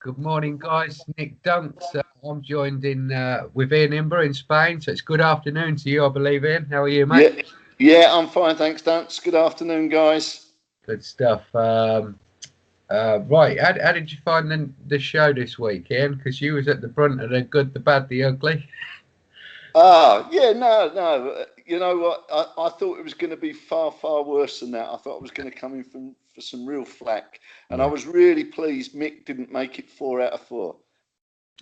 Good morning, guys. Nick Dunks. I'm joined in with Ian Imber in Spain, so it's good afternoon to you, I believe, Ian. How are you, mate? Yeah, yeah, I'm fine, thanks, Dance. Good afternoon, guys. Good stuff. Right, how did you find the show this week, Ian? Because you was at the brunt of the good, the bad, the ugly. Yeah, no. You know what? I thought it was going to be far, far worse than that. I thought I was going to come in for some real flack, and I Yeah, was really pleased Mick didn't make it 4 out of 4.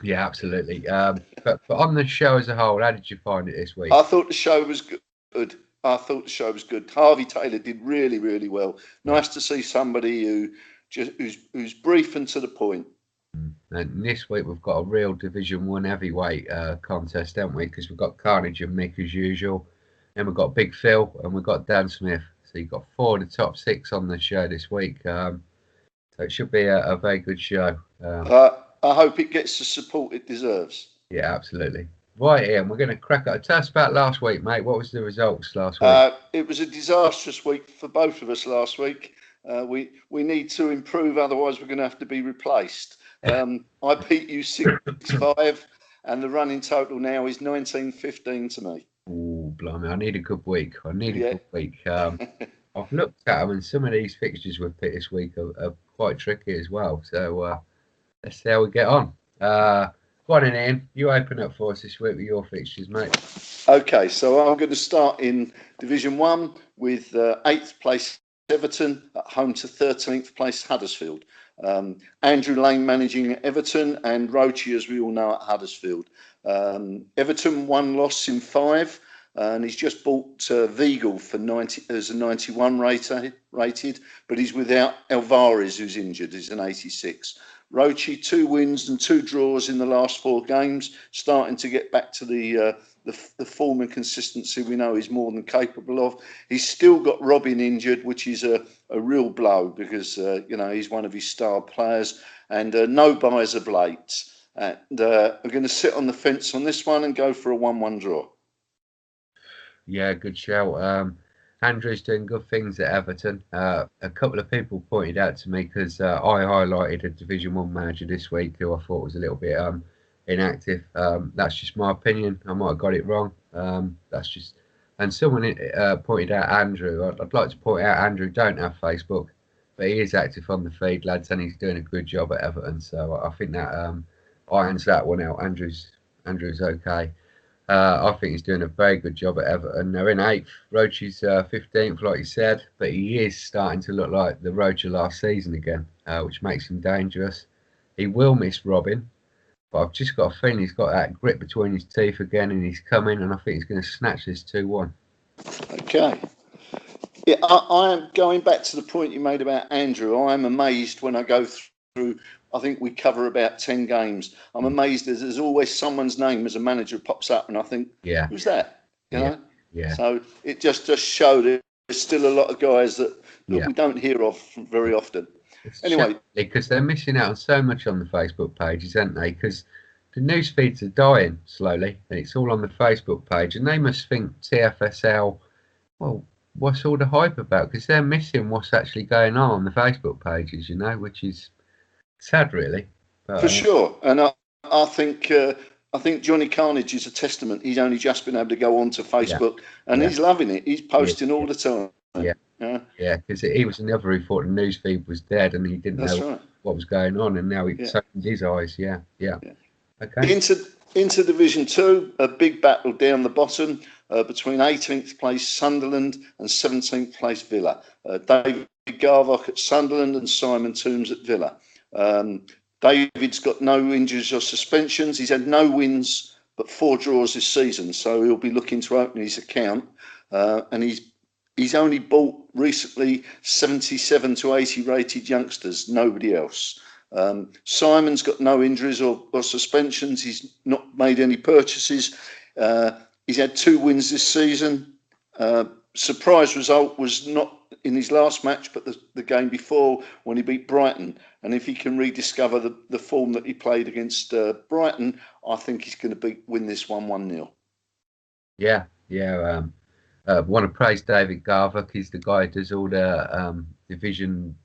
yeah, absolutely. But on the show as a whole, how did you find it this week? I thought the show was good. I thought the show was good. Harvey Taylor did really, really well. Nice Yeah. to see somebody who's brief and to the point. And this week we've got a real Division One heavyweight contest, haven't we? Because we've got Carnage and Mick as usual, and we've got Big Phil and we've got Dan Smith. So you've got four of the top six on the show this week. So it should be a very good show. I hope it gets the support it deserves. Yeah, absolutely. Right, Ian, we're going to crack it. Tell us about last week, mate. What was the results last week? It was a disastrous week for both of us last week. We need to improve, otherwise we're going to have to be replaced. I beat you 6-5, and the running total now is 19-15 to me. Oh, blimey, I need a good week. I need a Yeah. good week. I've looked at them, and some of these fixtures we've picked this week are quite tricky as well. So let's see how we get on. Go on in, Ian. You open up for us this week with your fixtures, mate. Okay, so I'm going to start in Division 1 with 8th place Everton at home to 13th place Huddersfield. Andrew Lane managing Everton and Roche, as we all know, at Huddersfield. Everton 1 loss in 5, and he's just bought Vigal for 90 as a 91 rated, but he's without Alvarez, who's injured. He's an 86. Roche 2 wins and 2 draws in the last 4 games, starting to get back to the form and consistency we know he's more than capable of. He's still got Robin injured, which is a real blow because he's one of his star players, and no buys of late. And we're going to sit on the fence on this one and go for a 1-1 draw. Yeah, good shout. Andrew's doing good things at Everton. A couple of people pointed out to me because I highlighted a Division One manager this week who I thought was a little bit inactive. That's just my opinion. I might have got it wrong. That's just. And someone pointed out Andrew. I'd like to point out Andrew don't have Facebook, but he is active on the feed, lads, and he's doing a good job at Everton. So I think that irons that one out. Andrew's okay. I think he's doing a very good job at Everton. They're in 8th. Roche's 15th, like you said, but he is starting to look like the Roche last season again, which makes him dangerous. He will miss Robin, but I've just got a feeling he's got that grip between his teeth again, and he's coming, and I think he's going to snatch this 2-1. Okay. Yeah, I am going back to the point you made about Andrew. I am amazed when I go through. I think we cover about 10 games. I'm amazed there's always someone's name as a manager pops up, and I think, Yeah, who's that? You yeah, know. yeah, So it just showed there's still a lot of guys that yeah. we don't hear of very often. It's a shame Anyway, because they're missing out on so much on the Facebook pages, aren't they? Because the news feeds are dying slowly, and it's all on the Facebook page, and they must think TFSL. Well, what's all the hype about? Because they're missing what's actually going on the Facebook pages, which is sad, really. But for sure, and I think Johnny Carnage is a testament. He's only just been able to go onto yeah, Facebook, and yeah, he's loving it. He's yeah, posting yeah, all the time. yeah, Yeah, yeah. Because he was another who thought the news feed was dead, and he didn't that's know right. what was going on, and now Yeah, it's opened his eyes. Yeah, yeah. yeah. Okay. Into Division 2, a big battle down the bottom between 18th place Sunderland and 17th place Villa. David Garvock at Sunderland and Simon Toombs at Villa. David's got no injuries or suspensions. He's had no wins but 4 draws this season, so he'll be looking to open his account. And he's only bought recently 77 to 80 rated youngsters, nobody else. Simon's got no injuries or suspensions. He's not made any purchases. He's had 2 wins this season. Surprise result was not in his last match, but the game before when he beat Brighton. And if he can rediscover the form that he played against Brighton, I think he's going to win this 1-1-0. Yeah, yeah. Want to praise David Garvock. He's the guy who does all the division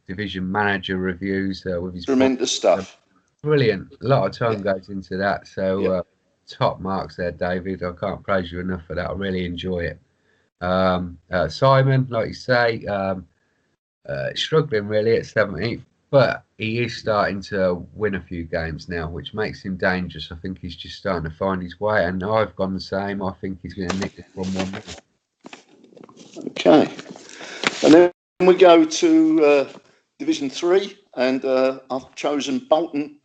manager reviews with his book. Tremendous stuff. brilliant. A lot of Yeah, time goes into that. So yeah. top marks there, David. I can't praise you enough for that. I really enjoy it. Simon, like you say, struggling really at 17th, but he is starting to win a few games now, which makes him dangerous. I think he's just starting to find his way, and I've gone the same. I think he's going to nick this 1-1. Okay. And then we go to Division 3, and I've chosen Bolton.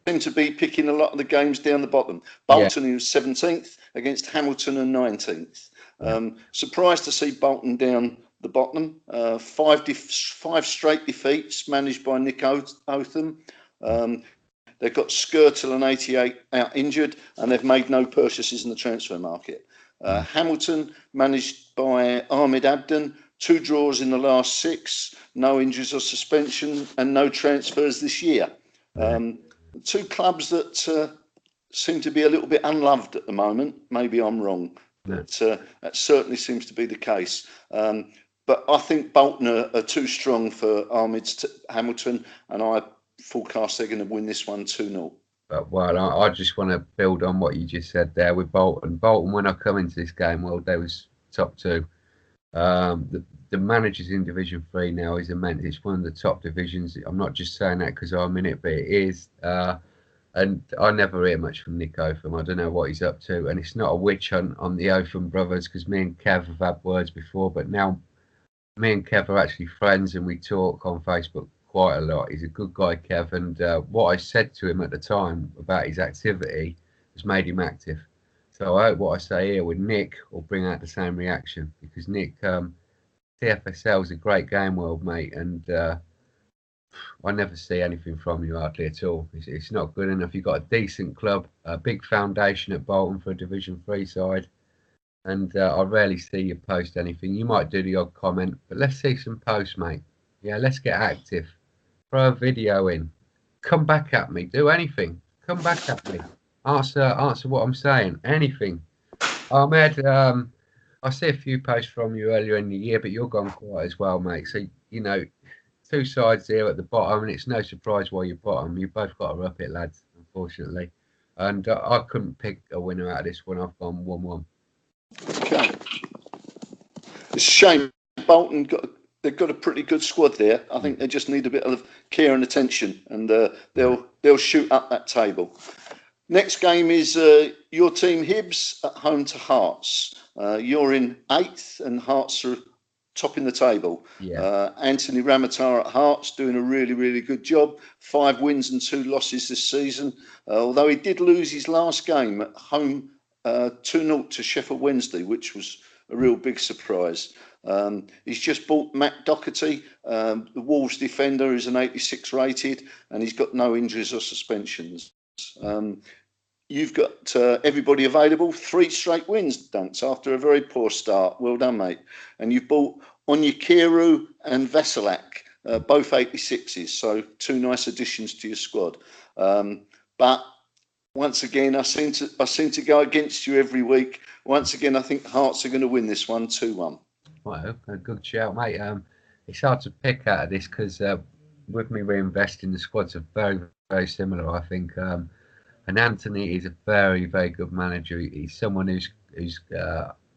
Seem to be picking a lot of the games down the bottom. Yeah, Bolton, who's 17th, against Hamilton and 19th. yeah, Surprised to see Bolton down the bottom. Five straight defeats managed by Nick Otham. They've got Skirtle and 88 out injured, and they've made no purchases in the transfer market. mm, Hamilton, managed by Ahmed Abden, 2 draws in the last 6, no injuries or suspension, and no transfers this year. yeah, 2 clubs that seem to be a little bit unloved at the moment. Maybe I'm wrong, no. but that certainly seems to be the case. But I think Bolton are too strong for Hamilton, and I forecast they're going to win this one 2-0. But well, I just want to build on what you just said there with Bolton. Bolton, when I come into this game, well, they was top 2. The managers in Division 3 now is immense. It's one of the top divisions. I'm not just saying that because I'm in it, but it is. And I never hear much from Nick Otham. I don't know what he's up to. And it's not a witch hunt on the Otham brothers because me and Kev have had words before, but now me and Kev are actually friends and we talk on Facebook quite a lot. He's a good guy, Kev. And what I said to him at the time about his activity has made him active. So I hope what I say here with Nick will bring out the same reaction because Nick, TFSL is a great game world, mate. And I never see anything from you hardly at all. It's not good enough. You've got a decent club, a big foundation at Bolton for a Division 3 side, and I rarely see you post anything. You might do the odd comment, but let's see some posts, mate. Yeah, let's get active. Throw a video in. Come back at me. Do anything. Come back at me. Answer what I'm saying. Anything. Ahmed, I see a few posts from you earlier in the year, but you're gone quiet as well, mate. So, you know, 2 sides here at the bottom, and it's no surprise why you're bottom. You've both got to up it, lads, unfortunately. And I couldn't pick a winner out of this one. I've gone 1-1. Okay. It's a shame Bolton they've got a pretty good squad there. I think they just need a bit of care and attention, and they'll shoot up that table. Next game is your team Hibs at home to Hearts. You're in 8th, and Hearts are topping the table. Yeah. Anthony Ramatar at Hearts doing a really, really good job. 5 wins and 2 losses this season. Although he did lose his last game at home 2-0 to Sheffield Wednesday, which was a real big surprise. He's just bought Matt Doherty, the Wolves defender, who's an 86 rated, and he's got no injuries or suspensions. You've got everybody available. 3 straight wins, Dunks, after a very poor start. Well done, mate. And you've bought Onyekuru and Veselak, both 86s, so 2 nice additions to your squad. But once again, I seem to go against you every week. Once again, I think Hearts are going to win this one 2-1. Well, a good shout, mate. It's hard to pick out of this because with me reinvesting, the squads are very, very similar, I think. And Anthony is a very, very good manager. He's someone who's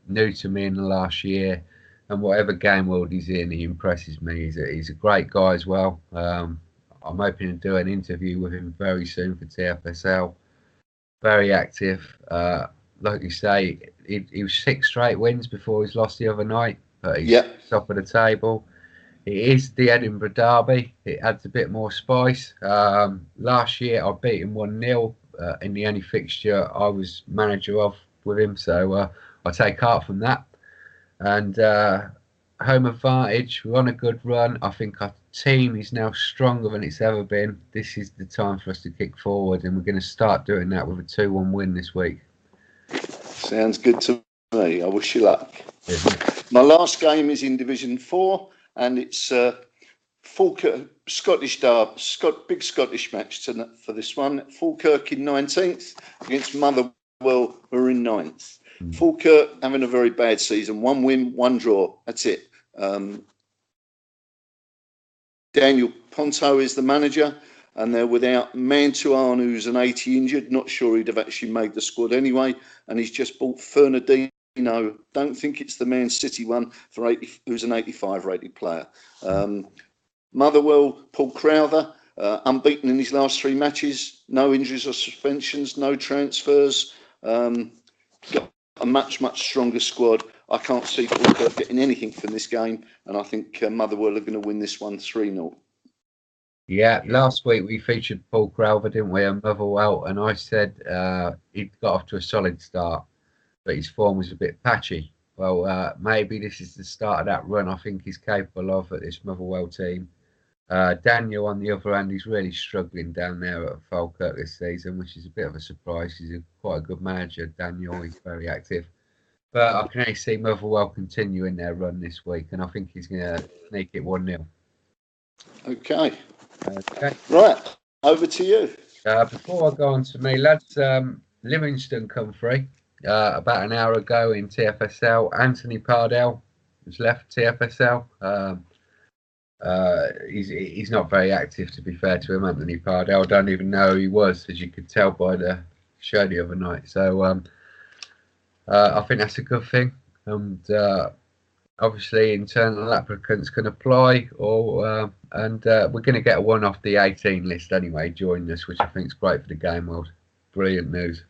new to me in the last year, and whatever game world he's in, he impresses me. He's a great guy as well. I'm hoping to do an interview with him very soon for TFSL. Very active. Like you say, he was 6 straight wins before he's lost the other night, but he's top of the table. It is the Edinburgh Derby. It adds a bit more spice. Last year I beat him 1-0 in the only fixture I was manager of with him, so I take heart from that. And home advantage, we're on a good run. I think our team is now stronger than it's ever been. This is the time for us to kick forward, and we're going to start doing that with a 2-1 win this week. Sounds good to me. I wish you luck. My last game is in Division 4, and it's Falkirk, Scottish Derby, big Scottish match for this one. Falkirk in 19th against Motherwell, who are in 9th. Falkirk having a very bad season. 1 win, 1 draw. That's it. Daniel Ponto is the manager. and they're without Mantuan, who's an 80 injured. Not sure he'd have actually made the squad anyway, and he's just bought Fernandinho. Don't think it's the Man City one for 80, who's an 85 rated player. Motherwell, Paul Crowther, unbeaten in his last 3 matches, no injuries or suspensions, no transfers. Got a much stronger squad. I can't see Falkirk getting anything from this game, and I think Motherwell are going to win this one 3-0. Yeah, last week we featured Paul Crowther, didn't we, and Motherwell, and I said he'd got off to a solid start, but his form was a bit patchy. Well, maybe this is the start of that run I think he's capable of at this Motherwell team. Daniel, on the other hand, he's really struggling down there at Falkirk this season, which is a bit of a surprise. He's quite a good manager, Daniel. He's very active. But I can only see Motherwell continuing their run this week, and I think he's going to sneak it 1-0. Okay. Okay. Right, over to you. Before I go on to me, lads, Livingston come free about an hour ago in TFSL. Anthony Pardell has left TFSL. He's not very active, to be fair to him, Anthony Pardell. I don't even know who he was, as you could tell by the show the other night. So I think that's a good thing. And obviously internal applicants can apply, and we're going to get one off the 18 list anyway, join us, which I think is great for the game world. Brilliant news.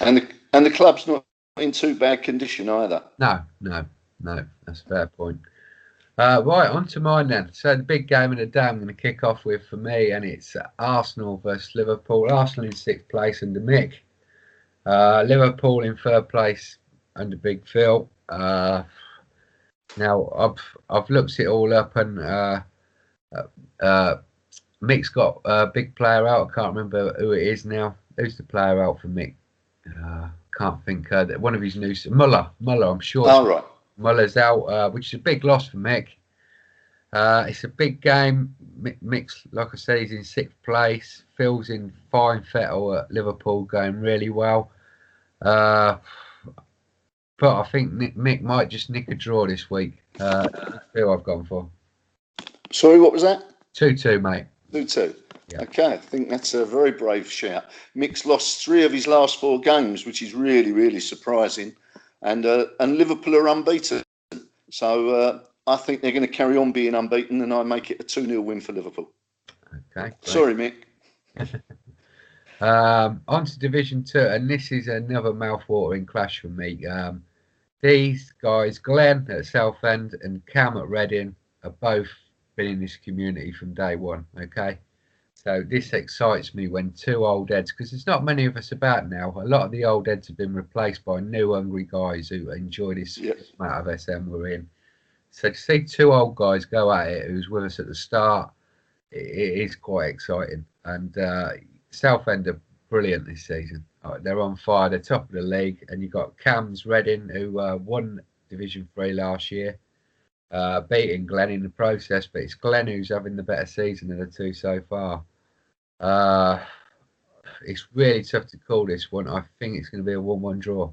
And the club's not in too bad condition either. No, that's a fair point. Right, on to mine then. So the big game of the day I'm going to kick off with for me, and it's Arsenal versus Liverpool. Arsenal in 6th place under Mick. Liverpool in 3rd place under Big Phil. Now I've looked it all up, and Mick's got a big player out. I can't remember who it is now. Who's the player out for Mick? Can't think. One of his new Muller. I'm sure. All right. Muller's out, which is a big loss for Mick. It's a big game. Mick's, like I said, he's in 6th place. Phil's in fine fettle at Liverpool, going really well. But I think Mick might just nick a draw this week. Phil I've gone for. Sorry, what was that? 2-2, mate. 2-2. Yeah. Okay, I think that's a very brave shout. Mick's lost 3 of his last 4 games, which is really surprising. And Liverpool are unbeaten. So I think they're going to carry on being unbeaten, and I make it a 2-0 win for Liverpool. Okay. Great. Sorry, Mick. On to Division 2, and this is another mouth-watering clash for me. These guys, Glenn at Southend and Cam at Reading, have both been in this community from day one. Okay, so this excites me when 2 old heads, because there's not many of us about now. A lot of the old heads have been replaced by new hungry guys who enjoy this amount of SM we're in. So to see 2 old guys go at it, who's with us at the start, it is quite exciting. And Southend are brilliant this season. They're on fire. They're top of the league. And you've got Cam's Reading, who won Division 3 last year, beating Glenn in the process. But it's Glenn who's having the better season of the 2 so far. It's really tough to call this one. I think it's going to be a 1-1 draw.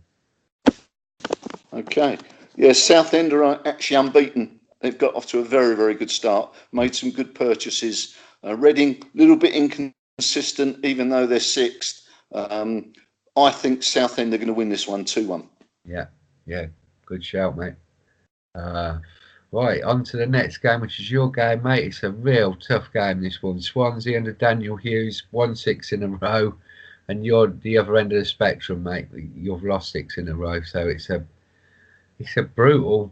Okay. Yeah, Southend are actually unbeaten. They've got off to a very good start. Made some good purchases. Reading, a little bit inconsistent, even though they're 6th. I think Southend are going to win this one 2-1. Yeah, good shout, mate. Right, on to the next game, which is your game, mate. It's a real tough game, this one. Swansea under Daniel Hughes, won 6 in a row, and you're the other end of the spectrum, mate. You've lost 6 in a row, so it's a brutal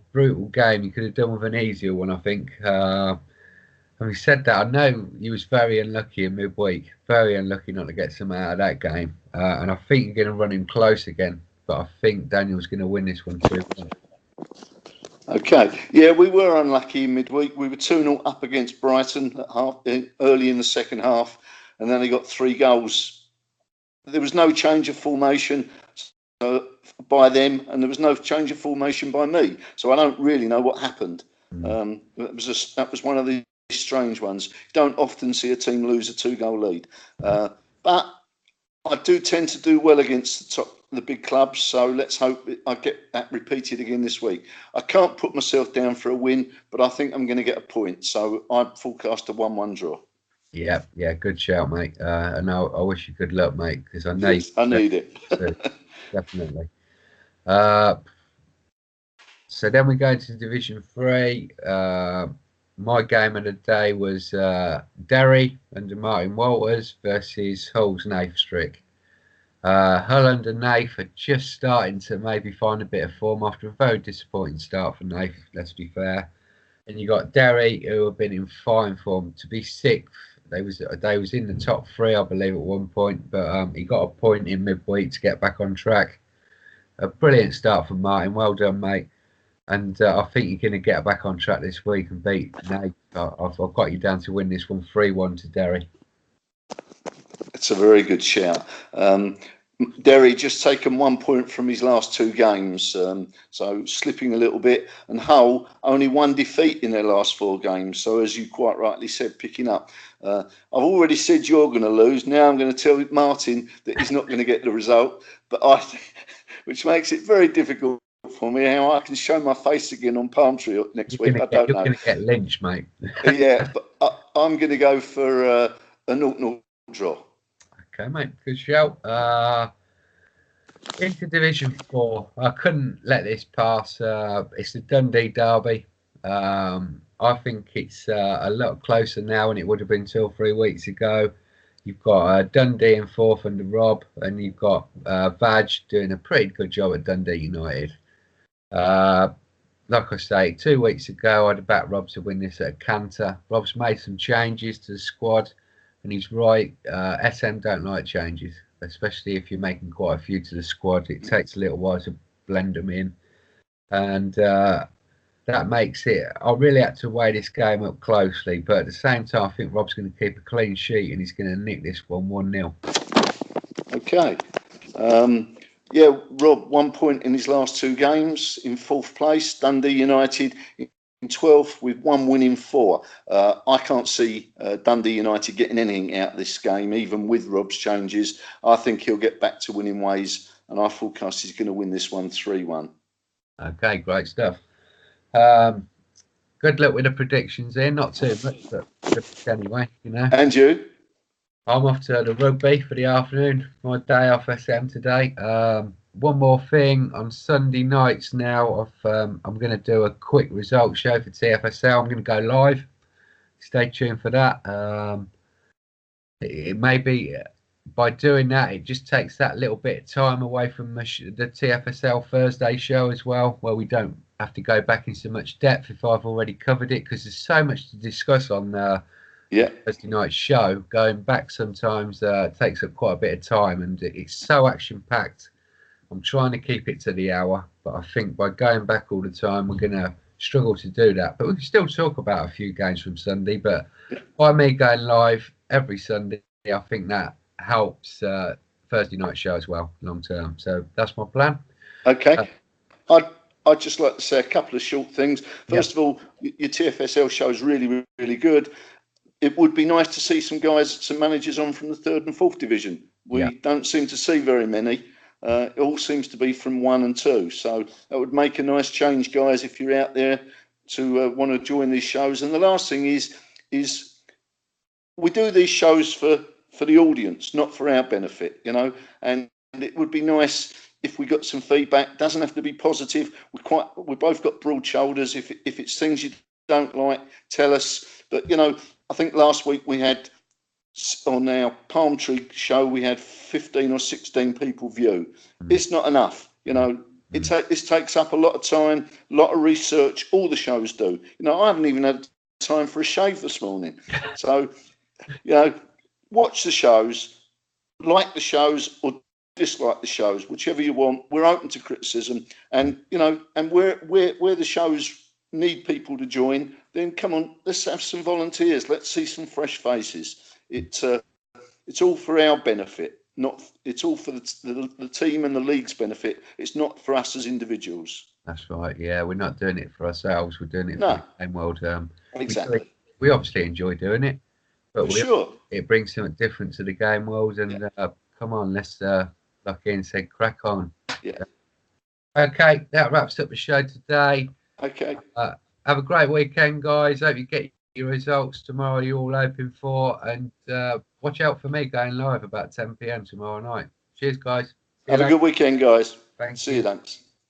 game. You could have done with an easier one, I think. Having said that, I know he was very unlucky in midweek. Very unlucky not to get some out of that game. And I think you're going to run him close again. But I think Daniel's going to win this one too. Okay. Yeah, we were unlucky in midweek. We were 2-0 up against Brighton early in the second half. And then they got 3 goals. There was no change of formation by them. And there was no change of formation by me. So I don't really know what happened. That was one of the strange ones. You don't often see a team lose a 2-goal lead, but I do tend to do well against the big clubs, so let's hope I get that repeated again this week. I can't put myself down for a win, but I think I'm going to get a point, so I forecast a 1-1 draw. Yeah, yeah, good shout, mate. And I wish you good luck, mate, because I know you Yes, I need it. so definitely. Uh, so then we go into Division Three. My game of the day was Derry under Martin Walters versus Hull's Nath Strick. Hull under Nath are just starting to maybe find a bit of form after a very disappointing start for Nath, let's be fair. And you got Derry, who have been in fine form. To be sixth, they was in the top three, I believe, at one point, but he got a point in midweek to get back on track. A brilliant start from Martin. Well done, mate. And I think you're going to get back on track this week and beat Nate. I've got you down to win this one 3-1 to Derry. It's a very good shout. Derry just taken 1 point from his last two games, so slipping a little bit. And Hull only one defeat in their last four games. So as you quite rightly said, picking up. I've already said you're going to lose. Now I'm going to tell Martin that he's not going to get the result. But which makes it very difficult for me how I can show my face again on Palm Tree next week. I don't know. You're going to get lynched, mate. Yeah, but I'm going to go for a 0-0 draw. Okay, mate. Good shout. Into Division 4. I couldn't let this pass. It's the Dundee Derby. I think it's a lot closer now than it would have been 2 or 3 weeks ago. You've got Dundee in fourth under Rob, and you've got Vaj doing a pretty good job at Dundee United. Like I say, 2 weeks ago, I'd have backed Rob to win this at a canter. Rob's made some changes to the squad, and he's right. SM don't like changes, especially if you're making quite a few to the squad. It takes a little while to blend them in, and that makes it. I really had to weigh this game up closely, but at the same time, I think Rob's going to keep a clean sheet and he's going to nick this one 1-0. Okay. Yeah, Rob, 1 point in his last two games in fourth place. Dundee United in 12th with 1 win in 4. I can't see Dundee United getting anything out of this game, even with Rob's changes. I think he'll get back to winning ways, and I forecast he's going to win this one 3-1. Okay, great stuff. Good luck with the predictions there. Not too much, but anyway, you know. And you? I'm off to the rugby for the afternoon. My day off SM today. One more thing on Sunday nights now. I'm going to do a quick results show for TFSL. I'm going to go live. Stay tuned for that. It may be by doing that, it just takes that little bit of time away from the TFSL Thursday show as well, where we don't have to go back in so much depth if I've already covered it, because there's so much to discuss on Thursday night show. Going back sometimes takes up quite a bit of time, and it's so action packed. I'm trying to keep it to the hour, but I think by going back all the time, we're going to struggle to do that. But we can still talk about a few games from Sunday. But by me going live every Sunday, I think that helps Thursday night show as well, long term. So that's my plan. Okay. I'd just like to say a couple of short things. First of all, your TFSL show is really, really good. It would be nice to see some managers on from the 3rd and 4th division. We don't seem to see very many. It all seems to be from 1 and 2. So that would make a nice change, guys, if you're out there to want to join these shows. And the last thing is we do these shows for the audience, not for our benefit, you know. And it would be nice if we got some feedback. Doesn't have to be positive. We both got broad shoulders. If it's things you don't like, tell us. But you know, I think last week we had on our Palm Tree show we had 15 or 16 people view. It's not enough, you know. This takes up a lot of time, a lot of research. All the shows do. You know, I haven't even had time for a shave this morning. So, you know, watch the shows, like the shows or dislike the shows, whichever you want. We're open to criticism, and you know, and where the shows need people to join, then come on, let's have some volunteers. Let's see some fresh faces. It's all for our benefit. It's all for the team and the league's benefit. It's not for us as individuals. That's right. Yeah, we're not doing it for ourselves. We're doing it for the game world. Exactly. We obviously enjoy doing it, but it brings something different to the game world. And come on, let's lock in. Say, crack on. Yeah. Okay, that wraps up the show today. Okay. Have a great weekend, guys. Hope you get your results tomorrow you're all hoping for, and watch out for me going live about 10 p.m. tomorrow night. Cheers, guys. See you Have a later. good weekend, guys. Thank See you, you. thanks.